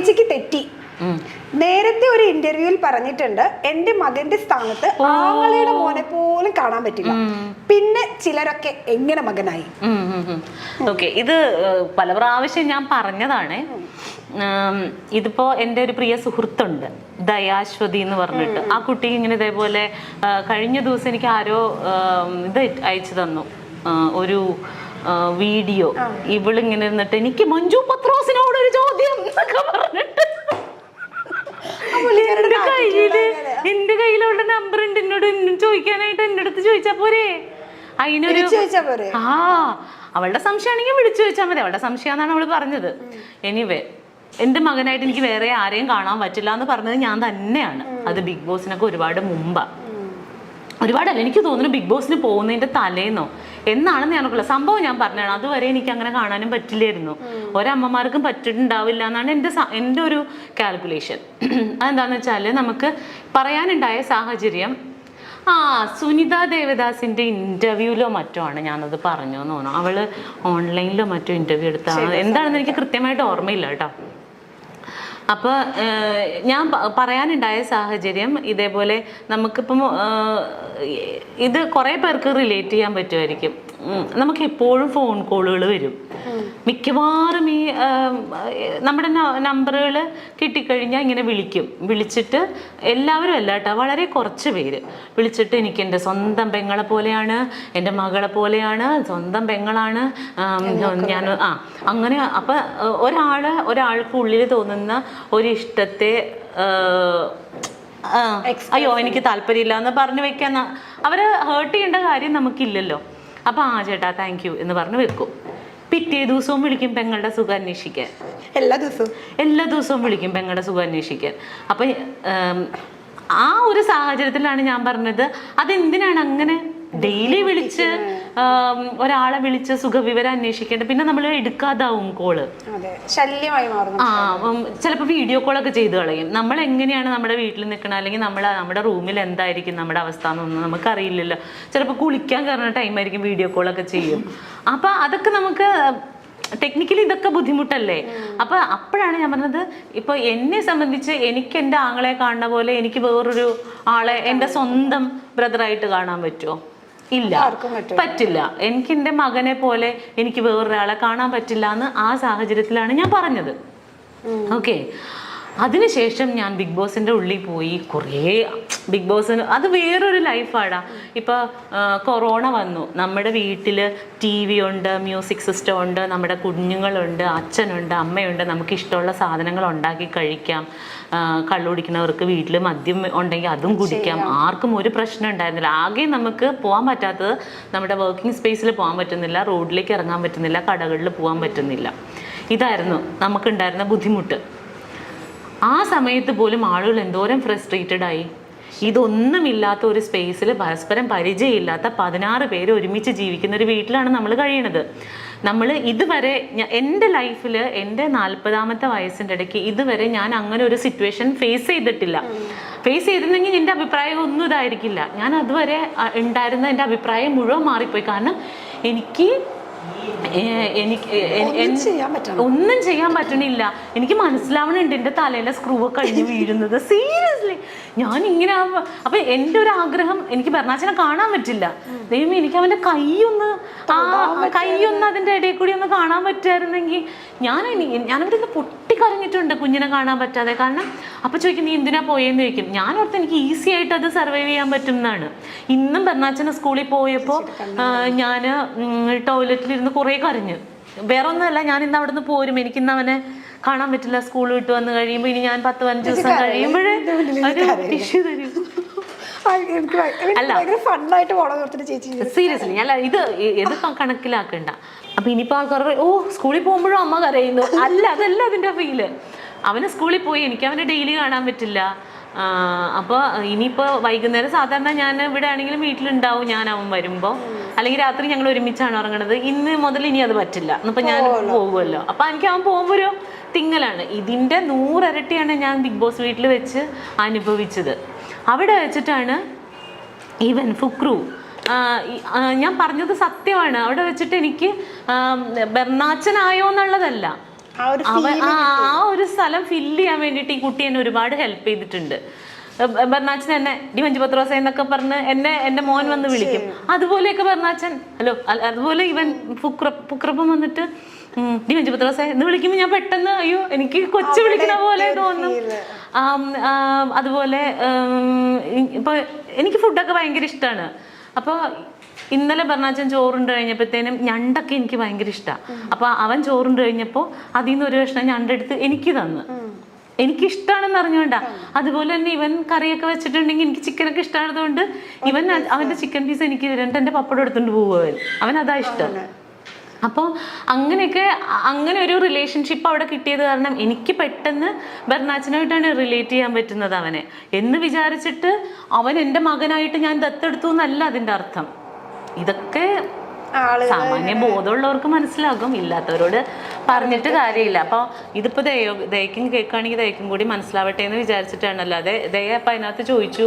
ചേച്ചിക്ക് തെറ്റി. നേരത്തെ ഒരു ഇന്റർവ്യൂവിൽ പറഞ്ഞിട്ടുണ്ട് എന്റെ മകന്റെ സ്ഥാനത്ത് ആങ്ങളുടെ മോനെ പോലും കാണാൻ പറ്റില്ല. പിന്നെ ചിലരൊക്കെ എങ്ങനെ മകനായി? ഓക്കെ, ഇത് പല പ്രാവശ്യം ഞാൻ പറഞ്ഞതാണ്. ഇതിപ്പോ എൻ്റെ ഒരു പ്രിയ സുഹൃത്തുണ്ട്, ദയാശ്വതി എന്ന് പറഞ്ഞിട്ട്. ആ കുട്ടി ഇങ്ങനെ ഇതേപോലെ കഴിഞ്ഞ ദിവസം എനിക്ക് ആരോ ഇത് അയച്ചു തന്നു, ഒരു വീഡിയോ. ഇവളിങ്ങനെ ഇരുന്നിട്ട് എനിക്ക് മഞ്ജു പത്രോസിനോട് ഒരു ചോദ്യം എന്നൊക്കെ പറഞ്ഞിട്ട് എന്റെ കയ്യിലുള്ള നമ്പർ ഉണ്ട്, എന്നോട് ചോദിക്കാനായിട്ട് എന്റെ അടുത്ത് ചോദിച്ചാ പോരെ? അതിനൊരു അവളുടെ സംശയമാണെങ്കിൽ വിളിച്ചു ചോദിച്ചാൽ മതി. അവളുടെ സംശയമാണെന്നാണ് അവള് പറഞ്ഞത്. എനിവേ, എന്റെ മകനായിട്ട് എനിക്ക് വേറെ ആരെയും കാണാൻ പറ്റില്ല എന്ന് പറഞ്ഞത് ഞാൻ തന്നെയാണ്. അത് ബിഗ് ബോസിനൊക്കെ ഒരുപാട് മുമ്പാ. ഒരുപാടല്ല, എനിക്ക് തോന്നുന്നു ബിഗ് ബോസിന് പോകുന്നതിന്റെ തലേന്നോ എന്നാണെന്ന് ഞാനൊക്കെ സംഭവം ഞാൻ പറഞ്ഞതാണ്. അതുവരെ എനിക്ക് അങ്ങനെ കാണാനും പറ്റില്ലായിരുന്നു. ഒരമ്മമാർക്കും പറ്റിയിട്ടുണ്ടാവില്ല എന്നാണ് എൻ്റെ ഒരു കാൽക്കുലേഷൻ. അതെന്താന്ന് വെച്ചാൽ, നമുക്ക് പറയാനുണ്ടായ സാഹചര്യം, സുനിത ദേവദാസിന്റെ ഇന്റർവ്യൂലോ മറ്റോ ആണ് ഞാനത് പറഞ്ഞു എന്ന് തോന്നുന്നു. അവള് ഓൺലൈനിലോ മറ്റോ ഇന്റർവ്യൂ എടുത്താണ്, എന്താണെന്ന് എനിക്ക് കൃത്യമായിട്ട് ഓർമ്മയില്ല കേട്ടോ. അപ്പോൾ ഞാൻ പറയാനുണ്ടായ സാഹചര്യം ഇതേപോലെ, നമുക്കിപ്പം ഇത് കുറേ പേർക്ക് റിലേറ്റ് ചെയ്യാൻ പറ്റുമായിരിക്കും. നമുക്ക് എപ്പോഴും ഫോൺ കോളുകൾ വരും. മിക്കവാറും ഈ നമ്മുടെ നമ്പറുകൾ കിട്ടിക്കഴിഞ്ഞാൽ ഇങ്ങനെ വിളിച്ചിട്ട് എല്ലാവരും അല്ല കേട്ടോ, വളരെ കുറച്ച് പേര് വിളിച്ചിട്ട് എനിക്ക് എൻ്റെ സ്വന്തം പെങ്ങളെ പോലെയാണ്, എൻ്റെ മകളെ പോലെയാണ്, സ്വന്തം പെങ്ങളാണ് ഞാൻ അങ്ങനെ. അപ്പം ഒരാൾക്ക് ഉള്ളിൽ തോന്നുന്ന ഒരിഷ്ടത്തെ അയ്യോ എനിക്ക് താല്പര്യമില്ല എന്ന് പറഞ്ഞു വെക്കാൻ അവരെ ഹേർട്ട് ചെയ്യേണ്ട കാര്യം നമുക്കില്ലല്ലോ. അപ്പം ചേട്ടാ താങ്ക് യു എന്ന് പറഞ്ഞ് വെക്കും. പിറ്റേ ദിവസവും വിളിക്കും പെങ്ങളുടെ സുഖം അന്വേഷിക്കാൻ. എല്ലാ ദിവസവും വിളിക്കും പെങ്ങളുടെ സുഖം അന്വേഷിക്കാൻ. അപ്പം ആ ഒരു സാഹചര്യത്തിലാണ് ഞാൻ പറഞ്ഞത്, അതെന്തിനാണ് അങ്ങനെ ഡെയിലി വിളിച്ച് ഒരാളെ വിളിച്ച് സുഖവിവരം അന്വേഷിക്കേണ്ടത്? പിന്നെ നമ്മൾ എടുക്കാതാവും കോള്, ശല്യമായി മാറും. ചിലപ്പോൾ വീഡിയോ കോളൊക്കെ ചെയ്ത് കളയും. നമ്മൾ എങ്ങനെയാണ് നമ്മുടെ വീട്ടിൽ നിൽക്കണം, അല്ലെങ്കിൽ നമ്മുടെ റൂമിൽ എന്തായിരിക്കും നമ്മുടെ അവസ്ഥ എന്നൊന്നും നമുക്കറിയില്ലല്ലോ. ചിലപ്പോൾ കുളിക്കാൻ കയറുന്ന ടൈമായിരിക്കും വീഡിയോ കോളൊക്കെ ചെയ്യും. അപ്പം അതൊക്കെ നമുക്ക് ടെക്നിക്കലി ഇതൊക്കെ ബുദ്ധിമുട്ടല്ലേ. അപ്പൊ അപ്പോഴാണ് ഞാൻ പറഞ്ഞത്, ഇപ്പൊ എന്നെ സംബന്ധിച്ച് എനിക്ക് എൻ്റെ ആങ്ങളെ കാണുന്ന പോലെ എനിക്ക് വേറൊരു ആളെ എൻ്റെ സ്വന്തം ബ്രദറായിട്ട് കാണാൻ പറ്റുമോ? ഇല്ല, പറ്റില്ല. എനിക്ക് എൻ്റെ മകനെ പോലെ എനിക്ക് വേറൊരാളെ കാണാൻ പറ്റില്ല എന്ന് ആ സാഹചര്യത്തിലാണ് ഞാൻ പറഞ്ഞത്. ഓക്കെ, അതിനുശേഷം ഞാൻ ബിഗ് ബോസിൻ്റെ ഉള്ളിൽ പോയി. കുറേ ബിഗ് ബോസിന് അത് വേറൊരു ലൈഫാടാ. ഇപ്പോൾ കൊറോണ വന്നു, നമ്മുടെ വീട്ടിൽ TV ഉണ്ട്, മ്യൂസിക് സിസ്റ്റം ഉണ്ട്, നമ്മുടെ കുഞ്ഞുങ്ങളുണ്ട്, അച്ഛനുണ്ട്, അമ്മയുണ്ട്, നമുക്ക് ഇഷ്ടമുള്ള സാധനങ്ങൾ ഉണ്ടാക്കി കഴിക്കാം. കള്ളുകുടിക്കുന്നവർക്ക് വീട്ടിൽ മദ്യം ഉണ്ടെങ്കിൽ അതും കുടിക്കാം. ആർക്കും ഒരു പ്രശ്നം ഉണ്ടായിരുന്നില്ല. ആകെ നമുക്ക് പോകാൻ പറ്റാത്തത് നമ്മുടെ വർക്കിംഗ് സ്പേസിൽ പോകാൻ പറ്റുന്നില്ല, റോഡിലേക്ക് ഇറങ്ങാൻ പറ്റുന്നില്ല, കടകളിൽ പോകാൻ പറ്റുന്നില്ല. ഇതായിരുന്നു നമുക്കുണ്ടായിരുന്ന ബുദ്ധിമുട്ട്. ആ സമയത്ത് പോലും ആളുകൾ എന്തോരം ഫ്രസ്ട്രേറ്റഡ് ആയി. ഇതൊന്നുമില്ലാത്ത ഒരു സ്പേസിൽ പരസ്പരം പരിചയമില്ലാത്ത 16 പേര് ഒരുമിച്ച് ജീവിക്കുന്ന ഒരു വീട്ടിലാണ് നമ്മൾ കഴിയണത്. നമ്മൾ ഇതുവരെ എൻ്റെ ലൈഫിൽ എൻ്റെ 40ാമത്തെ വയസ്സിൻ്റെ ഇടയ്ക്ക് ഇതുവരെ ഞാൻ അങ്ങനെ ഒരു സിറ്റുവേഷൻ ഫേസ് ചെയ്തിട്ടില്ല. ഫേസ് ചെയ്തിരുന്നെങ്കിൽ എൻ്റെ അഭിപ്രായം ഒന്നും ഇതായിരിക്കില്ല. ഞാൻ അതുവരെ ഉണ്ടായിരുന്ന എൻ്റെ അഭിപ്രായം മുഴുവൻ മാറിപ്പോയി. കാരണം എനിക്ക് ഒന്നും ചെയ്യാൻ പറ്റണില്ല. എനിക്ക് മനസ്സിലാവണുണ്ട് എൻ്റെ തലയിലെ സ്ക്രൂ കഴിഞ്ഞ് വീഴുന്നത്. സീരിയസ്ലി ഞാൻ ഇങ്ങനെ. അപ്പൊ എൻ്റെ ഒരു ആഗ്രഹം, എനിക്ക് ബെർണാച്ചനെ കാണാൻ പറ്റില്ല. ദൈവം, എനിക്ക് അവൻ്റെ കൈയൊന്ന് അതിൻ്റെ ഇടയിൽ കൂടി ഒന്ന് കാണാൻ പറ്റുമായിരുന്നെങ്കിൽ ഞാനവിടെ നിന്ന് പൊട്ടിക്കരഞ്ഞിട്ടുണ്ട് കുഞ്ഞിനെ കാണാൻ പറ്റാതെ. കാരണം അപ്പൊ ചോദിക്കും നീ എന്തിനാ പോയെന്ന് ചോദിക്കും. ഞാൻ ഓർത്ത് എനിക്ക് ഈസി ആയിട്ട് അത് സർവൈവ് ചെയ്യാൻ പറ്റും എന്നാണ്. ഇന്നും ബെർണാച്ചനെ സ്കൂളിൽ പോയപ്പോൾ ഞാൻ ടോയ്ലറ്റിലിരുന്ന് കുറേ കരഞ്ഞു. വേറെ ഒന്നുമല്ല, ഞാൻ ഇന്ന് അവിടെ നിന്ന് പോരും, എനിക്കിന്ന് അവനെ കാണാൻ പറ്റില്ല. സ്കൂൾ വിട്ട് വന്ന് കഴിയുമ്പോൾ ഇനി ഞാൻ 10-15 ദിവസം കഴിയുമ്പോഴേ ടിഷ്യൂ തരും. സീരിയസ്ലി അല്ല, ഇത് കണക്കിലാക്കണ്ട. അപ്പൊ ഇനിയിപ്പോ ആൾക്കാർ സ്കൂളിൽ പോകുമ്പോഴും അമ്മ കരയുന്നു. അതല്ല അതിന്റെ ഫീല്. അവന് സ്കൂളിൽ പോയി, എനിക്ക് അവനെ ഡെയിലി കാണാൻ പറ്റില്ല. അപ്പോൾ ഇനിയിപ്പോൾ വൈകുന്നേരം സാധാരണ ഞാൻ ഇവിടെ ആണെങ്കിലും വീട്ടിലുണ്ടാവും ഞാൻ അവൻ വരുമ്പോൾ, അല്ലെങ്കിൽ രാത്രി ഞങ്ങൾ ഒരുമിച്ചാണ് ഉറങ്ങണത്. ഇന്ന് മുതൽ ഇനി അത് പറ്റില്ല. ഇന്നിപ്പോൾ ഞാൻ പോകുമല്ലോ. അപ്പം എനിക്ക് അവൻ പോകുമ്പോൾ ഒരു തിങ്ങലാണ്. ഇതിൻ്റെ 100 ഇരട്ടിയാണ് ഞാൻ ബിഗ് ബോസ് വീട്ടിൽ വെച്ച് അനുഭവിച്ചത്. അവിടെ വെച്ചിട്ടാണ് ഈവൻ ഫുക്രു, ഞാൻ പറഞ്ഞത് സത്യമാണ്, അവിടെ വെച്ചിട്ട് എനിക്ക് ബെർണാച്ചനായോ എന്നുള്ളതല്ല, ആ ഒരു സ്ഥലം ഫില്ല് ചെയ്യാൻ വേണ്ടിയിട്ട് ഈ കുട്ടി എന്നെ ഒരുപാട് ഹെൽപ്പ് ചെയ്തിട്ടുണ്ട്. ബർണാച്ചൻ എന്നെ ഡി മഞ്ജു പത്രോസ എന്നൊക്കെ പറഞ്ഞ് എന്റെ മോൻ വന്ന് വിളിക്കും. അതുപോലെയൊക്കെ ബർണാച്ചൻ ഹലോ, അതുപോലെ ഇവൻ പുക്രപ്പം വന്നിട്ട് ഡി മഞ്ജു പത്രോസ എന്ന് വിളിക്കുമ്പോൾ ഞാൻ പെട്ടെന്ന് അയ്യോ എനിക്ക് കൊച്ചു വിളിക്കുന്ന പോലെ തോന്നും. അതുപോലെ ഇപ്പൊ എനിക്ക് ഫുഡൊക്കെ ഭയങ്കര ഇഷ്ടമാണ്. അപ്പോൾ ഇന്നലെ ബർണാച്ചൻ ചോറുണ്ട് കഴിഞ്ഞപ്പോഴത്തേനും ഞണ്ടൊക്കെ എനിക്ക് ഭയങ്കര ഇഷ്ടമാണ്. അപ്പൊ അവൻ ചോറുണ്ട് കഴിഞ്ഞപ്പോൾ അതിൽ നിന്ന് ഒരു കഷ്ണം ഞണ്ടെടുത്ത് എനിക്ക് തന്നു. എനിക്കിഷ്ടമാണെന്ന് അറിഞ്ഞോണ്ടാ. അതുപോലെ തന്നെ ഇവൻ കറിയൊക്കെ വെച്ചിട്ടുണ്ടെങ്കിൽ എനിക്ക് ചിക്കനൊക്കെ ഇഷ്ടമായതുകൊണ്ട് ഇവൻ അവന്റെ ചിക്കൻ പീസ് എനിക്ക് തരുന്നുണ്ട്. എന്റെ പപ്പടം എടുത്തുകൊണ്ട് പോകും അവൻ അതാ ഇഷ്ടം. അപ്പോൾ അങ്ങനെയൊക്കെ അങ്ങനെ ഒരു റിലേഷൻഷിപ്പ് അവിടെ കിട്ടിയത് കാരണം എനിക്ക് പെട്ടെന്ന് ബർണാച്ചനായിട്ടാണ് റിലേറ്റ് ചെയ്യാൻ പറ്റുന്നത് അവനെ എന്ന് വിചാരിച്ചിട്ട്. അവൻ എൻ്റെ മകനായിട്ട് ഞാൻ ദത്തെടുത്തു എന്നല്ല അതിൻ്റെ അർത്ഥം. ഇതൊക്കെ സാമാന്യ ബോധമുള്ളവർക്ക് മനസ്സിലാകും, ഇല്ലാത്തവരോട് പറഞ്ഞിട്ട് കാര്യമില്ല. അപ്പോൾ ഇതിപ്പോൾ ദയക്കും കേൾക്കുകയാണെങ്കിൽ ദയക്കും കൂടി മനസ്സിലാവട്ടെ എന്ന് വിചാരിച്ചിട്ടാണ്. അല്ലാതെ ദയ അപ്പം അതിനകത്ത് ചോദിച്ചു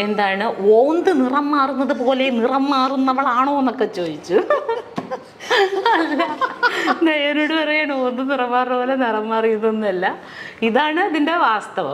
എന്താണ് ഓന്ത് നിറം മാറുന്നത് പോലെ നിറം മാറുന്നവളാണോ എന്നൊക്കെ ചോദിച്ചു. ദയനോട് പറയണ ഓന്ത് നിറം മാറുന്ന പോലെ നിറം മാറിയതൊന്നുമല്ല, ഇതാണ് ഇതിൻ്റെ വാസ്തവം.